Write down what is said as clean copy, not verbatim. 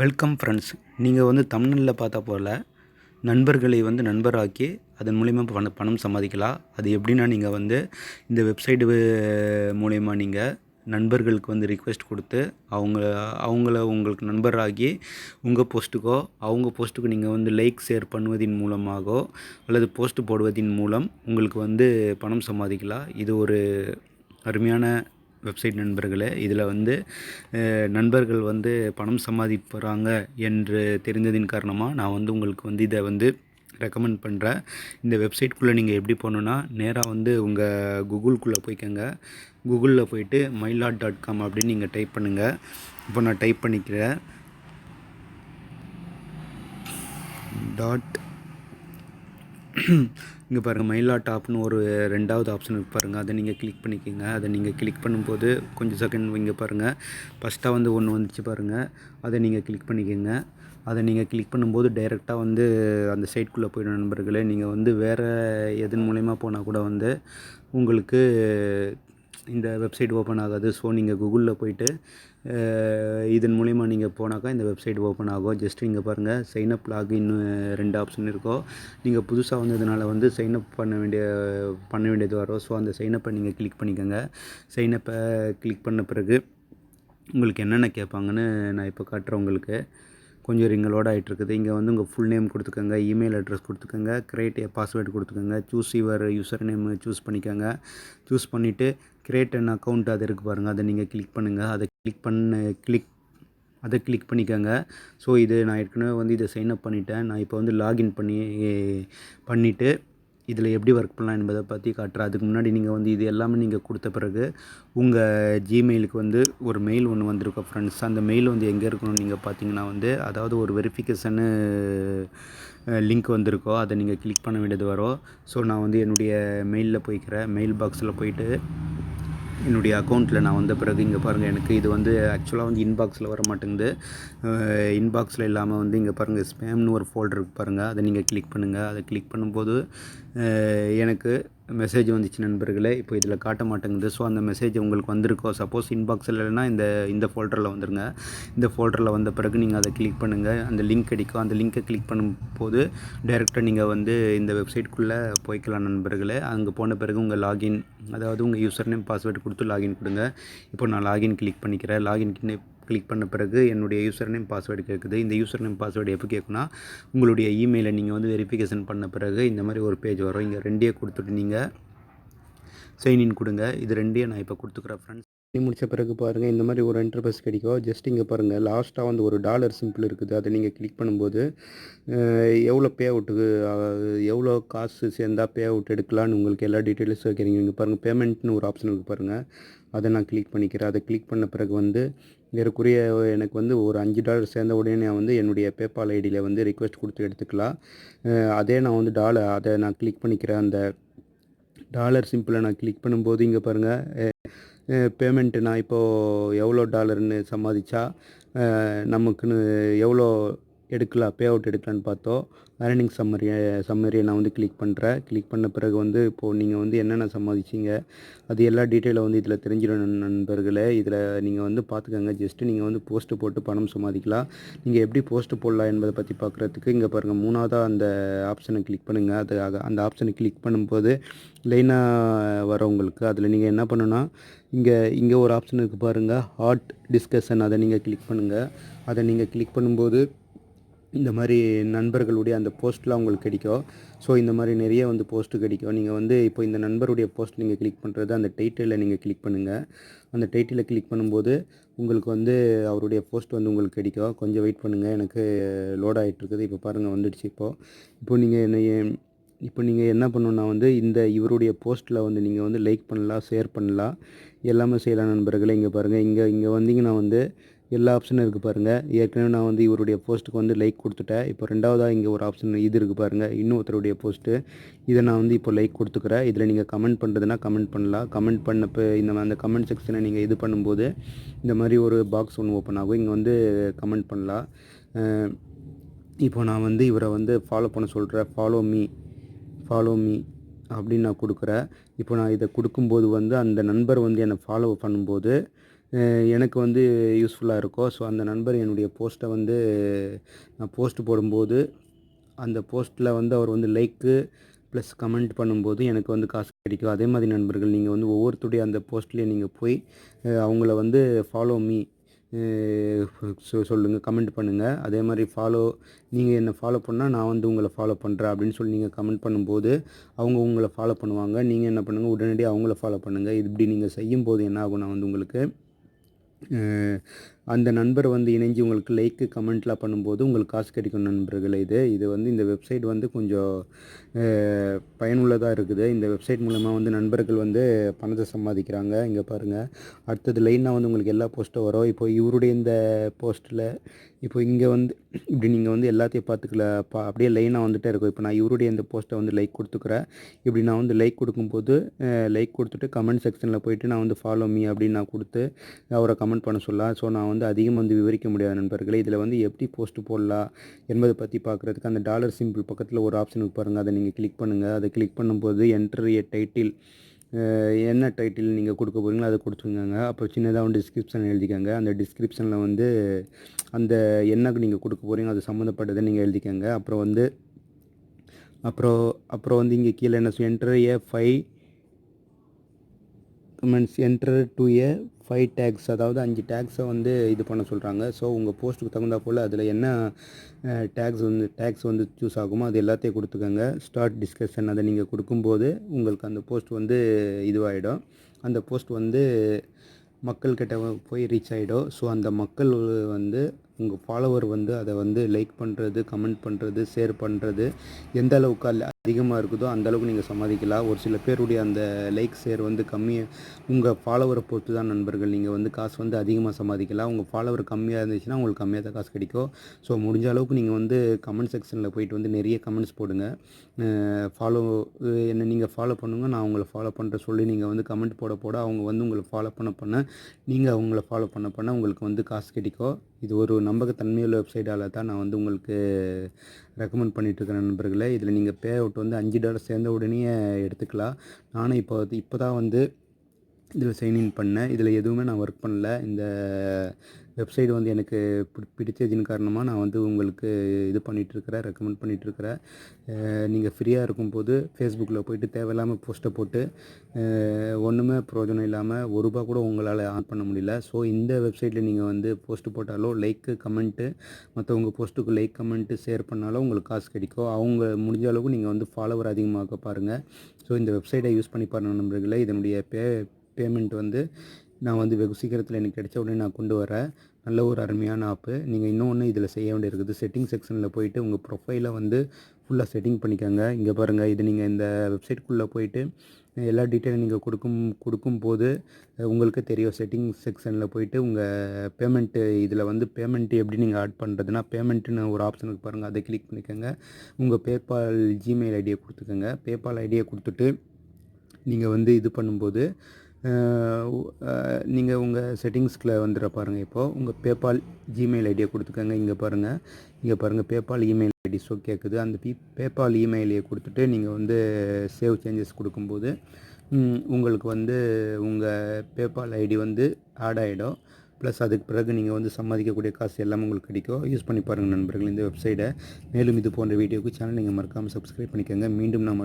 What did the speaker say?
Welcome friends. நீங்கள் வந்து தம்ப்நெயிலில் பார்த்தா போல் நண்பர்களை வந்து நண்பராக்கி அதன் மூலிமா பணம் சம்பாதிக்கலாம். அது எப்படின்னா, நீங்கள் வந்து இந்த வெப்சைட்டு மூலிமா நீங்கள் நண்பர்களுக்கு வந்து ரிக்வெஸ்ட் கொடுத்து அவங்கள உங்களுக்கு நண்பராகி உங்கள் போஸ்ட்டுக்கோ அவங்க போஸ்ட்டுக்கு நீங்கள் வந்து லைக் ஷேர் பண்ணுவதின் மூலமாகவோ அல்லது போஸ்ட் போடுவதின் மூலம் உங்களுக்கு வந்து பணம் சம்பாதிக்கலாம். இது ஒரு அருமையான வெப்சைட் நண்பர்களே. இதில் வந்து நண்பர்கள் வந்து பணம் சம்பாதிப்பாங்க என்று தெரிந்ததின் காரணமாக நான் வந்து உங்களுக்கு வந்து இதை வந்து ரெக்கமெண்ட் பண்ணுறேன். இந்த வெப்சைட்குள்ளே நீங்கள் எப்படி போகணுன்னா, நேராக வந்து உங்கள் கூகுள்குள்ளே போய்க்கோங்க. கூகுளில் போய்ட்டு mylot.com அப்படின்னு நீங்கள் டைப் பண்ணுங்கள். இப்போ நான் டைப் பண்ணிக்கிறேன். இங்கே பாருங்கள், mylot ஆப்னு ஒரு ரெண்டாவது ஆப்ஷன் இருக்குது பாருங்கள். அதை நீங்கள் கிளிக் பண்ணிக்கோங்க. அதை நீங்கள் கிளிக் பண்ணும்போது கொஞ்சம் செகண்ட் இங்கே பாருங்கள், ஃபஸ்ட்டாக வந்து ஒன்று வந்துச்சு பாருங்கள். அதை நீங்கள் கிளிக் பண்ணிக்கோங்க. அதை நீங்கள் கிளிக் பண்ணும்போது டைரெக்டாக வந்து அந்த சைட்குள்ளே போய்டும் நண்பர்களே. நீங்கள் வந்து வேறு எதன் மூலயமா போனால் கூட வந்து உங்களுக்கு இந்த வெப்சைட் ஓப்பன் ஆகாது. ஸோ நீங்கள் கூகுளில் போய்ட்டு இதன் மூலிமா நீங்கள் போனாக்கா இந்த வெப்சைட் ஓப்பன் ஆகும். ஜஸ்ட் இங்கே பாருங்கள், சைனப் லாகின் 2 ஆப்ஷன் இருக்கும். நீங்கள் புதுசாக வந்ததுனால வந்து சைனப் பண்ண வேண்டியது வரும். ஸோ அந்த சைனப்பை நீங்கள் கிளிக் பண்ணிக்கோங்க. சைனப்பை கிளிக் பண்ண பிறகு உங்களுக்கு என்னென்ன கேட்பாங்கன்னு நான் இப்போ காட்டுறேன் உங்களுக்கு. கொஞ்சம் ரிங்க லோட் ஆகிட்டுருக்குது. இங்கே வந்து உங்கள் ஃபுல் நேம் கொடுத்துக்கோங்க, இமெயில் அட்ரஸ் கொடுத்துக்கோங்க, கிரியேட் ஏ பாஸ்வேர்டு கொடுத்துக்கோங்க, choose your user name choose பண்ணிக்கோங்க. சூஸ் பண்ணிவிட்டு கிரியேட் அன் அக்கௌண்ட் அது இருக்குது பாருங்கள், அதை நீங்கள் கிளிக் பண்ணுங்கள். அதை கிளிக் பண்ணிக்கோங்க. ஸோ இது நான் ஏற்கனவே வந்து இதை சைன்அப் பண்ணிட்டேன். நான் இப்போ வந்து லாகின் பண்ணிவிட்டு இதில் எப்படி ஒர்க் பண்ணலாம் என்பதை பற்றி காட்டுறேன். அதுக்கு முன்னாடி நீங்கள் வந்து இது எல்லாமே நீங்கள் கொடுத்த பிறகு உங்கள் ஜிமெயிலுக்கு வந்து ஒரு மெயில் ஒன்று வந்திருக்கும் ஃப்ரெண்ட்ஸ். அந்த மெயில் வந்து எங்கே இருக்கணும்னு நீங்கள் பார்த்தீங்கன்னா வந்து, அதாவது ஒரு வெரிஃபிகேஷனு லிங்க் வந்திருக்கோ, அதை நீங்கள் கிளிக் பண்ண வேண்டியது வரும். ஸோ நான் வந்து என்னுடைய மெயிலில் போய்க்கிறேன். மெயில் பாக்ஸில் போய்ட்டு என்னுடைய அக்கௌண்ட்டில் நான் வந்த பிறகு இங்கே பாருங்கள், எனக்கு இது வந்து ஆக்சுவலாக வந்து இன்பாக்ஸில் வர மாட்டேங்குது. இன்பாக்ஸில் இல்லாமல் வந்து இங்கே பாருங்கள், ஸ்பேம்னு ஒரு ஃபோல்டர் இருக்குது பாருங்கள், அதை நீங்கள் கிளிக் பண்ணுங்கள். அதை கிளிக் பண்ணும்போது எனக்கு மெசேஜ் வந்துச்சு நண்பர்களே. இப்போ இதில் காட்ட மாட்டேங்குது. ஸோ அந்த மெசேஜ் உங்களுக்கு வந்திருக்கோ, சப்போஸ் இன்பாக்ஸில் இல்லைன்னா இந்த ஃபோல்டரில் வந்துருங்க. இந்த ஃபோல்டரில் வந்த பிறகு நீங்கள் அதை கிளிக் பண்ணுங்கள். அந்த லிங்க் கிடைக்கும். அந்த லிங்க்கை கிளிக் பண்ணும்போது டைரெக்டாக நீங்கள் வந்து இந்த வெப்சைட்குள்ளே போய்க்கலாம் நண்பர்களே. அங்கே போன பிறகு உங்கள் லாகின், அதாவது உங்கள் யூசர் நேம் பாஸ்வேர்டு கொடுத்து லாகின் கொடுங்க. இப்போ நான் லாகின் கிளிக் பண்ணிக்கிறேன். லாகின் கிளிக் பண்ண பிறகு என்னுடைய யூசர் நேம் பாஸ்வேர்டு கேட்குது. இந்த யூசர் நேம் பாஸ்வேர்டு எப்போ கேட்குன்னா, உங்களுடைய இமெயிலை நீங்கள் வந்து வெரிஃபிகேஷன் பண்ண பிறகு இந்த மாதிரி ஒரு பேஜ் வரும். இங்கே ரெண்டையே கொடுத்துட்டு நீங்கள் சைன்இன் கொடுங்க. இது ரெண்டையும் நான் இப்போ கொடுத்துக்கிறேன் ஃப்ரெண்ட்ஸ். முடித்த பிறகு பாருங்கள், இந்த மாதிரி ஒரு இன்டர்ஃபேஸ் கிடைக்கும். ஜஸ்ட் இங்கே பாருங்கள், லாஸ்ட்டாக வந்து ஒரு டாலர் சிம்பிள் இருக்குது. அதை நீங்கள் கிளிக் பண்ணும்போது எவ்வளோ பே அவுட்டுக்கு, எவ்வளோ காசு சேர்ந்தால் பே அவுட் எடுக்கலான்னு உங்களுக்கு எல்லா டீட்டெயில்ஸும் வைக்கிறீங்க. இங்கே பாருங்கள், பேமெண்ட்னு ஒரு ஆப்ஷன் இருக்குது பாருங்கள், அதை நான் கிளிக் பண்ணிக்கிறேன். அதை கிளிக் பண்ண பிறகு வந்து ஏறக்குறைய எனக்கு வந்து ஒரு $5 சேர்ந்த உடனே நான் வந்து என்னுடைய பேபால் ஐடியில் வந்து ரிக்வெஸ்ட் கொடுத்து எடுத்துக்கலாம். அதே நான் வந்து அதை நான் கிளிக் பண்ணிக்கிறேன். அந்த டாலர் சிம்பிளை நான் கிளிக் பண்ணும்போது இங்கே பாருங்கள், பேமெண்ட்டு நான் இப்போது எவ்வளோ டாலர்னு சம்பாதிச்சா நமக்குன்னு எவ்வளோ எடுக்கலாம், பே அவுட் எடுக்கலான்னு பார்த்தோம். ஏர்னிங் சம்மரியை நான் வந்து கிளிக் பண்ணுறேன். கிளிக் பண்ண பிறகு வந்து இப்போது நீங்கள் வந்து என்னென்ன சம்பாதிச்சிங்க அது எல்லா டீட்டெயிலும் வந்து இதில் தெரிஞ்சிடணும் நண்பர்களே. இதில் நீங்கள் வந்து பார்த்துக்கோங்க. ஜஸ்ட்டு நீங்கள் வந்து போஸ்ட்டு போட்டு பணம் சம்பாதிக்கலாம். நீங்கள் எப்படி போஸ்ட்டு போடலாம் என்பதை பற்றி பார்க்குறதுக்கு இங்கே பாருங்கள், மூணாவதாக அந்த ஆப்ஷனை கிளிக் பண்ணுங்கள். அந்த ஆப்ஷனை கிளிக் பண்ணும்போது லைனாக வர உங்களுக்கு. அதில் நீங்கள் என்ன பண்ணுன்னா, இங்கே ஒரு ஆப்ஷன் இருக்குது பாருங்கள், ஹாட் டிஸ்கஷன், அதை நீங்கள் கிளிக் பண்ணுங்கள். அதை நீங்கள் கிளிக் பண்ணும்போது இந்த மாதிரி நண்பர்களுடைய அந்த போஸ்ட்லாம் உங்களுக்கு கிடைக்கும். ஸோ இந்த மாதிரி நிறைய வந்து போஸ்ட்டு கிடைக்கும். நீங்கள் வந்து இப்போ இந்த நண்பருடைய போஸ்ட் நீங்கள் கிளிக் பண்ணுறது, அந்த டைட்டிலை நீங்கள் கிளிக் பண்ணுங்கள். அந்த டைட்டிலை கிளிக் பண்ணும்போது உங்களுக்கு வந்து அவருடைய போஸ்ட் வந்து உங்களுக்கு கிடைக்கும். கொஞ்சம் வெயிட் பண்ணுங்கள், எனக்கு லோட் ஆகிட்டுருக்குது. இப்போ பாருங்கள், வந்துடுச்சு. இப்போ நீங்கள் என்ன பண்ணணுன்னா வந்து இவருடைய போஸ்ட்டில் வந்து நீங்கள் வந்து லைக் பண்ணலாம், ஷேர் பண்ணலாம், எல்லாமே செய்யலாம் நண்பர்களே. இங்கே பாருங்கள், இங்கே வந்தீங்கன்னா வந்து எல்லா ஆப்ஷனும் இருக்குது பாருங்கள். ஏற்கனவே நான் வந்து இவருடைய போஸ்ட்டுக்கு வந்து லைக் கொடுத்துட்டேன். இப்போ ரெண்டாவதாக இங்கே ஒரு ஆப்ஷன் இது இருக்குது பாருங்கள், இன்னொருத்தருடைய போஸ்ட்டு. இதை நான் வந்து இப்போ லைக் கொடுத்துக்கிறேன். இதில் நீங்கள் கமெண்ட் பண்ணுறதுனா கமெண்ட் பண்ணலாம். கமெண்ட் பண்ணப்போ அந்த கமெண்ட் செக்ஷனை நீங்கள் இது பண்ணும்போது இந்த மாதிரி ஒரு பாக்ஸ் ஒன்று ஓப்பன் ஆகும். இங்கே வந்து கமெண்ட் பண்ணலாம். இப்போ நான் வந்து இவரை வந்து ஃபாலோ பண்ண சொல்கிறேன். ஃபாலோ மீ அப்படின்னு நான் கொடுக்குறேன். இப்போ நான் இதை கொடுக்கும்போது வந்து அந்த நண்பர் வந்து என்னை ஃபாலோ பண்ணும்போது எனக்கு வந்து யூஸ்ஃபுல்லாக இருக்கும். ஸோ அந்த நண்பர் என்னுடைய போஸ்ட்டை வந்து நான் போஸ்ட் போடும்போது அந்த போஸ்ட்டில் வந்து அவர் வந்து லைக்கு ப்ளஸ் கமெண்ட் பண்ணும்போது எனக்கு வந்து காசு கிடைக்கும். அதே மாதிரி நண்பர்கள் நீங்கள் வந்து ஒவ்வொருத்தருடைய அந்த போஸ்ட்லேயும் நீங்கள் போய் அவங்கள வந்து ஃபாலோ மீ சொல்லுங்கள், கமெண்ட் பண்ணுங்கள். அதே மாதிரி நீங்கள் என்னை ஃபாலோ பண்ணால் நான் வந்து உங்களை ஃபாலோ பண்ணுறேன் அப்படின்னு சொல்லி நீங்கள் கமெண்ட் பண்ணும்போது அவங்க உங்களை ஃபாலோ பண்ணுவாங்க. நீங்கள் என்ன பண்ணுங்கள், உடனடியாக அவங்கள ஃபாலோ பண்ணுங்கள். இது இப்படி நீங்கள் செய்யும்போது என்ன ஆகும்னா வந்து உங்களுக்கு அந்த நண்பர் வந்து இணைஞ்சு உங்களுக்கு லைக்கு கமெண்ட்லாம் பண்ணும்போது உங்களுக்கு காசு கிடைக்கும் நண்பர்களே. இது வந்து இந்த வெப்சைட் வந்து கொஞ்சம் பயனுள்ளதாக இருக்குது. இந்த வெப்சைட் மூலமாக வந்து நண்பர்கள் வந்து பணத்தை சம்பாதிக்கிறாங்க. இங்கே பாருங்கள், அடுத்தது லைனாக வந்து உங்களுக்கு எல்லா போஸ்ட்டும் வரும். இப்போ இவருடைய இந்த போஸ்ட்டில் இப்போ இங்கே வந்து இப்படி நீங்கள் வந்து எல்லாத்தையும் பார்த்துக்கலாம். அப்படியே லைனாக வந்துகிட்டே இருக்கும். இப்போ நான் இவருடைய இந்த போஸ்ட்டை வந்து லைக் கொடுத்துக்கிறேன். இப்படி நான் வந்து லைக் கொடுக்கும்போது லைக் கொடுத்துட்டு கமெண்ட் செக்ஷனில் போயிட்டு நான் வந்து ஃபாலோ மீ அப்படின்னு நான் கொடுத்து அவரை கமெண்ட் பண்ண சொல்லலாம். ஸோ நான் வந்து அதிகம் வந்து விவரிக்க முடியாது நண்பர்களே. இதில் வந்து எப்படி போஸ்ட் போடலாம் என்பதை பற்றி பார்க்குறதுக்கு அந்த டாலர் சிம்பிள் பக்கத்தில் ஒரு ஆப்ஷனுக்கு பாருங்கள், அதை நீங்கள் கிளிக் பண்ணுங்கள். அதை கிளிக் பண்ணும்போது என்டர் ஏ டைட்டில், என்ன டைட்டில் நீங்கள் கொடுக்க போகிறீங்களோ அதை கொடுத்துருங்க. அப்புறம் சின்னதாக வந்து டிஸ்கிரிப்ஷன் எழுதிக்கங்க. அந்த டிஸ்கிரிப்ஷனில் வந்து அந்த என்னக்கு நீங்கள் கொடுக்க போகிறீங்க அது சம்மந்தப்பட்டதை நீங்கள் எழுதிக்கங்க. அப்புறம் வந்து அப்புறம் வந்து இங்கே கீழே என்ன enter a 5 comments, enter to a 5 tags, அதாவது 5 டேக்ஸை வந்து இது பண்ண சொல்கிறாங்க. ஸோ உங்கள் போஸ்ட்டுக்கு தகுந்தா போல் அதில் என்ன டேக்ஸ் வந்து சூஸ் ஆகுமோ அது எல்லாத்தையும் கொடுத்துக்கோங்க. ஸ்டார்ட் டிஸ்கஷன் அதை நீங்கள் கொடுக்கும்போது உங்களுக்கு அந்த போஸ்ட் வந்து இதுவாகிடும். அந்த போஸ்ட் வந்து மக்கள்கிட்ட போய் ரீச் ஆகிடும். ஸோ அந்த மக்கள் வந்து உங்கள் ஃபாலோவர் வந்து அதை வந்து லைக் பண்ணுறது, கமெண்ட் பண்ணுறது, ஷேர் பண்ணுறது எந்த அளவுக்கு அதிகமாக இருக்குதோ அந்தளவுக்கு நீங்கள் சம்பாதிக்கலாம். ஒரு சில பேருடைய அந்த லைக் ஷேர் வந்து உங்கள் ஃபாலோவரை பொறுத்து தான் நண்பர்கள். நீங்கள் வந்து காசு வந்து அதிகமாக சம்பாதிக்கலாம். உங்கள் ஃபாலோவர் கம்மியாக இருந்துச்சுன்னா உங்களுக்கு கம்மியாக தான் காசு கிடைக்கும். ஸோ முடிஞ்ச அளவுக்கு நீங்கள் வந்து கமெண்ட் செக்ஷனில் போயிட்டு வந்து நிறைய கமெண்ட்ஸ் போடுங்க. என்னை நீங்கள் ஃபாலோ பண்ணுங்கள், நான் உங்களை ஃபாலோ பண்ணுற சொல்லி நீங்கள் வந்து கமெண்ட் போட அவங்க வந்து உங்களை ஃபாலோ பண்ண நீங்கள் அவங்கள ஃபாலோ பண்ண உங்களுக்கு வந்து காசு கிடைக்கும். இது ஒரு நம்பகத்தன்மையுள்ள வெப்சைட்டால் தான் நான் வந்து உங்களுக்கு ரெக்கமெண்ட் பண்ணிகிட்ருக்கேன் நண்பர்களே. இதில் நீங்கள் பே அவுட் வந்து $5 சேர்ந்த உடனே எடுத்துக்கலாம். நானும் இப்போ தான் வந்து இதில் சைன்இன் பண்ணேன். இதில் எதுவுமே நான் ஒர்க் பண்ணல. இந்த வெப்சைட் வந்து எனக்கு பிடிச்சதின் காரணமாக நான் வந்து உங்களுக்கு இது பண்ணிகிட்ருக்கிறேன், ரெக்கமெண்ட் பண்ணிகிட்ருக்கிறேன். நீங்கள் ஃப்ரீயாக இருக்கும்போது ஃபேஸ்புக்கில் போய்ட்டு தேவையில்லாமல் போஸ்ட்டை போட்டு ஒன்றுமே பிரயோஜனம் இல்லாமல் ₹1 கூட உங்களால் ஆன் பண்ண முடியல. ஸோ இந்த வெப்சைட்டில் நீங்கள் வந்து போஸ்ட்டு போட்டாலோ லைக்கு கமெண்ட்டு மற்றவங்க போஸ்ட்டுக்கு லைக் கமெண்ட்டு ஷேர் பண்ணாலும் உங்களுக்கு காசு கிடைக்கும். அவங்க முடிஞ்ச அளவுக்கு நீங்கள் வந்து ஃபாலோவர் அதிகமாக்க பாருங்கள். ஸோ இந்த வெப்சைட்டை யூஸ் பண்ணி பாருங்கள் நண்பர்களே. இதனுடைய பேமெண்ட் வந்து நான் வந்து வெகு சீக்கிரத்தில் எனக்கு கிடைச்ச உடனே நான் கொண்டு வரேன். நல்ல ஒரு அருமையான ஆப்பு. நீங்கள் இன்னொன்று இதில் செய்ய வேண்டியிருக்குது, செட்டிங் செக்ஷனில் போயிட்டு உங்கள் ப்ரொஃபைலை வந்து ஃபுல்லாக செட்டிங் பண்ணிக்கோங்க. இங்கே பாருங்கள், இது நீங்கள் இந்த வெப்சைட்குள்ளே போயிட்டு எல்லா டீட்டெயிலும் நீங்கள் கொடுக்கும்போது உங்களுக்கு தெரியும். செட்டிங் செக்ஷனில் போயிட்டு உங்கள் பேமெண்ட்டு இதில் வந்து பேமெண்ட்டு எப்படி நீங்கள் ஆட் பண்ணுறதுனா பேமெண்ட்டுன்னு ஒரு ஆப்ஷனுக்கு பாருங்கள், அதை கிளிக் பண்ணிக்கோங்க. உங்கள் பேபால் ஜிமெயில் ஐடியை கொடுத்துக்கோங்க. பேபால் ஐடியை கொடுத்துட்டு நீங்கள் வந்து இது பண்ணும்போது நீங்கள் உங்கள் செட்டிங்ஸ்கில் வந்துட பாருங்கள். இப்போது உங்கள் பேபால் ஜிமெயில் ஐடியை கொடுத்துக்கோங்க. இங்கே பாருங்கள் பேபால் இமெயில் ஐடி கேட்குது. அந்த பேபால் இமெயிலையை கொடுத்துட்டு நீங்கள் வந்து சேவ் சேஞ்சஸ் கொடுக்கும்போது உங்களுக்கு வந்து உங்கள் பேபால் ஐடி வந்து ஆட் ஆகிடும். ப்ளஸ் அதுக்கு பிறகு நீங்கள் வந்து சம்பாதிக்கக்கூடிய காசு எல்லாமே உங்களுக்கு கிடைக்கும். யூஸ் பண்ணி பாருங்கள் நண்பர்கள் இந்த வெப்சைட்டை. மேலும் இது போன்ற வீடியோக்கு சேனல் நீங்கள் மறக்காமல் சப்ஸ்கிரைப் பண்ணிக்கோங்க. மீண்டும் நம்ம